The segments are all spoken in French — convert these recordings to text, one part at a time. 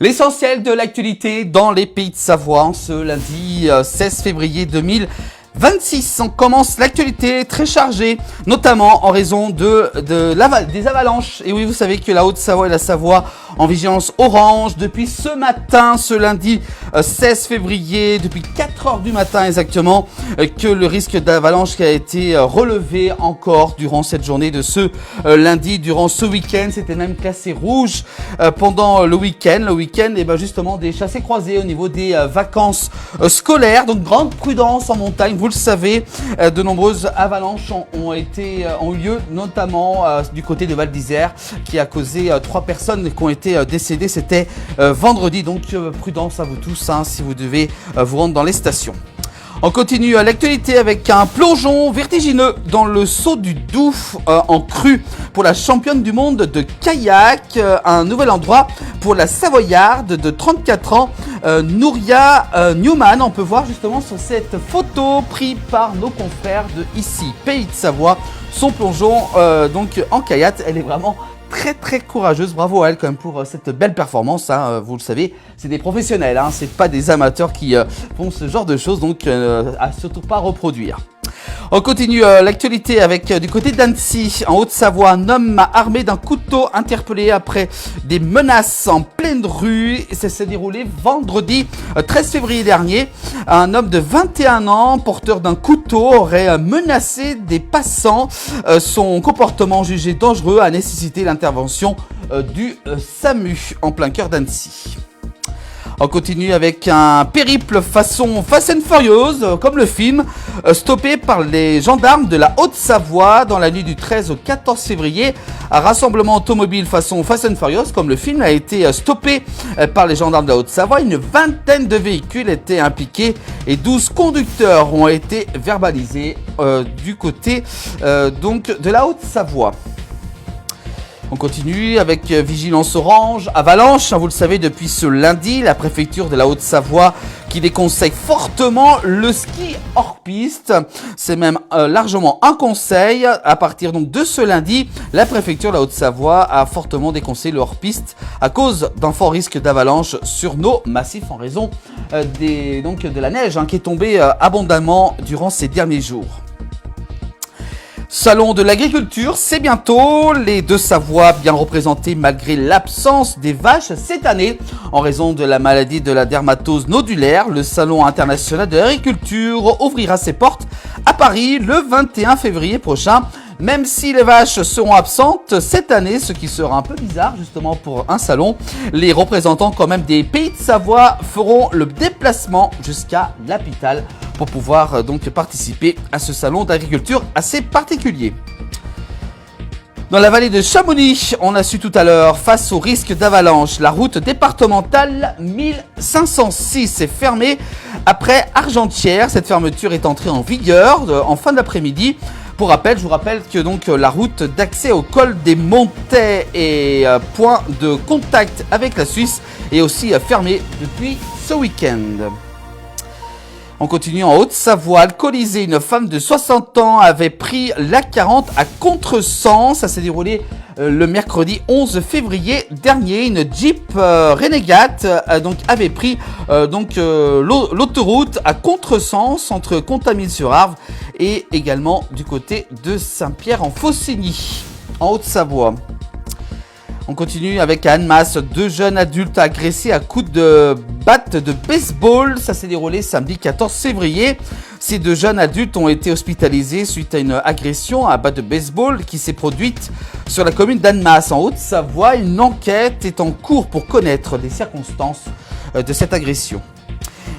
L'essentiel de l'actualité dans les pays de Savoie en ce lundi 16 février 2026. On commence l'actualité très chargée, notamment en raison des avalanches. Et oui, vous savez que la Haute-Savoie et la Savoie en vigilance orange depuis ce matin, ce lundi 16 février, depuis 4 heures du matin exactement, que le risque d'avalanche qui a été relevé encore durant cette journée de ce lundi, durant ce week-end. C'était même classé rouge pendant le week-end. Le week-end, et ben justement des chassés-croisés au niveau des vacances scolaires. Donc grande prudence en montagne. Vous le savez, de nombreuses avalanches ont eu lieu, notamment du côté de Val d'Isère, qui a causé 3 personnes qui ont été décédées. C'était vendredi, donc prudence à vous tous si vous devez vous rendre dans les stations. On continue l'actualité avec un plongeon vertigineux dans le saut du Doubs en crue pour la championne du monde de kayak. Un nouvel endroit pour la Savoyarde de 34 ans, Nouria Newman. On peut voir justement sur cette photo prise par nos confrères de ici, Pays de Savoie, son plongeon donc en kayak. Elle est vraiment très courageuse, bravo à elle quand même pour cette belle performance, vous le savez, c'est des professionnels, c'est pas des amateurs qui font ce genre de choses, donc à surtout pas reproduire. On continue l'actualité avec du côté d'Annecy, en Haute-Savoie, un homme armé d'un couteau interpellé après des menaces en pleine rue. Ça s'est déroulé vendredi 13 février dernier. Un homme de 21 ans, porteur d'un couteau, aurait menacé des passants. Son comportement jugé dangereux a nécessité l'intervention du SAMU en plein cœur d'Annecy. On continue avec un périple façon Fast and Furious, comme le film, stoppé par les gendarmes de la Haute-Savoie dans la nuit du 13 au 14 février. Un rassemblement automobile façon Fast and Furious, comme le film, a été stoppé par les gendarmes de la Haute-Savoie. Une vingtaine de véhicules étaient impliqués et 12 conducteurs ont été verbalisés du côté donc de la Haute-Savoie. On continue avec vigilance orange, avalanche, vous le savez depuis ce lundi, la préfecture de la Haute-Savoie qui déconseille fortement le ski hors piste. C'est même largement un conseil. À partir donc de ce lundi, la préfecture de la Haute-Savoie a fortement déconseillé le hors piste à cause d'un fort risque d'avalanche sur nos massifs en raison de la neige qui est tombée abondamment durant ces derniers jours. Salon de l'agriculture, c'est bientôt. Les Deux-Savoies bien représentés malgré l'absence des vaches cette année en raison de la maladie de la dermatose nodulaire. Le Salon international de l'agriculture ouvrira ses portes à Paris le 21 février prochain. Même si les vaches seront absentes cette année, ce qui sera un peu bizarre justement pour un salon, les représentants quand même des Pays de Savoie feront le déplacement jusqu'à l'Hôpital pour pouvoir donc participer à ce salon d'agriculture assez particulier. Dans la vallée de Chamonix, on a su tout à l'heure, face au risque d'avalanche, la route départementale 1506 est fermée après Argentière. Cette fermeture est entrée en vigueur en fin d'après-midi. Pour rappel, je vous rappelle que donc la route d'accès au col des Montets et point de contact avec la Suisse est aussi fermée depuis ce week-end. On continue en Haute-Savoie, alcoolisée, une femme de 60 ans avait pris l'A40 à contresens. Ça s'est déroulé le mercredi 11 février dernier. Une Jeep Renegade avait pris l'autoroute à contresens entre Contamine-sur-Arve et également du côté de Saint-Pierre-en-Faucigny, en Haute-Savoie. On continue avec à Annemasse, 2 jeunes adultes agressés à coups de batte de baseball. Ça s'est déroulé samedi 14 février. Ces 2 jeunes adultes ont été hospitalisés suite à une agression à batte de baseball qui s'est produite sur la commune d'Annemasse en Haute-Savoie. Une enquête est en cours pour connaître les circonstances de cette agression.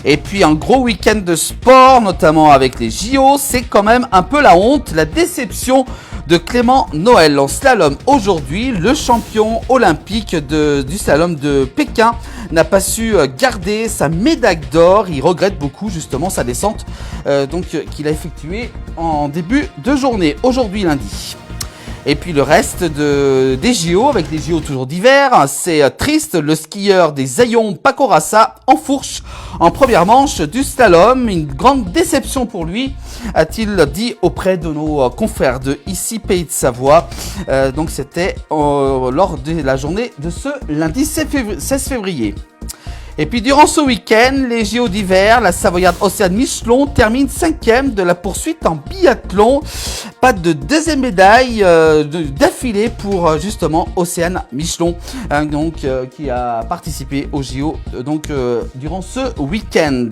Et puis un gros week-end de sport, notamment avec les JO, c'est quand même un peu la honte, la déception de Clément Noël en slalom. Aujourd'hui, le champion olympique du slalom de Pékin n'a pas su garder sa médaille d'or. Il regrette beaucoup justement sa descente qu'il a effectuée en début de journée, aujourd'hui lundi. Et puis le reste des JO, avec les JO toujours d'hiver, c'est triste, le skieur des Ayons Paco Rassa enfourche en première manche du slalom. Une grande déception pour lui, a-t-il dit auprès de nos confrères de ici Pays de Savoie. Donc c'était lors de la journée de ce lundi 16 février. Et puis durant ce week-end, les JO d'hiver, la Savoyarde Océane Michelon termine 5e de la poursuite en biathlon. Pas de deuxième médaille d'affilée pour justement Océane Michelon, qui a participé aux JO durant ce week-end.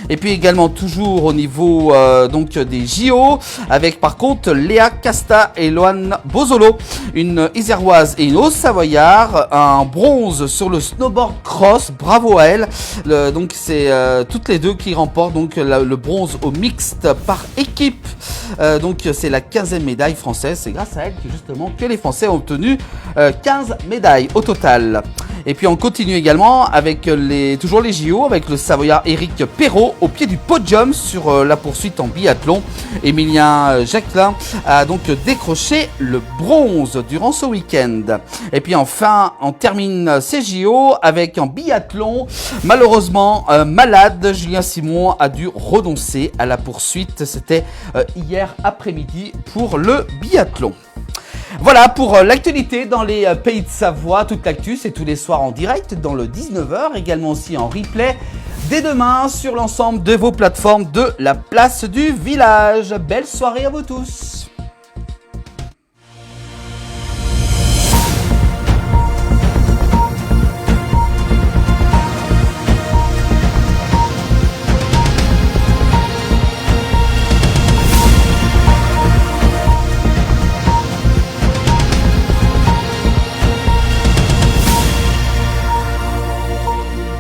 Et puis également toujours au niveau des JO, avec par contre Léa Casta et Loane Bozolo, une Iséroise et une Haute-Savoyard, un bronze sur le snowboard cross, bravo à elle. C'est toutes les deux qui remportent le bronze au mixte par équipe. C'est la 15e médaille française. C'est grâce à elle que les Français ont obtenu 15 médailles au total. Et puis on continue également avec toujours les JO, avec le Savoyard Éric Perrault au pied du podium sur la poursuite en biathlon. Émilien Jacquelin a donc décroché le bronze durant ce week-end. Et puis enfin, on termine ces JO avec en biathlon. Malheureusement, malade, Julien Simon a dû renoncer à la poursuite. C'était hier après-midi pour le biathlon. Voilà pour l'actualité dans les Pays de Savoie. Toute l'actu, c'est tous les soirs en direct dans le 19h, également aussi en replay dès demain sur l'ensemble de vos plateformes de la place du village. Belle soirée à vous tous.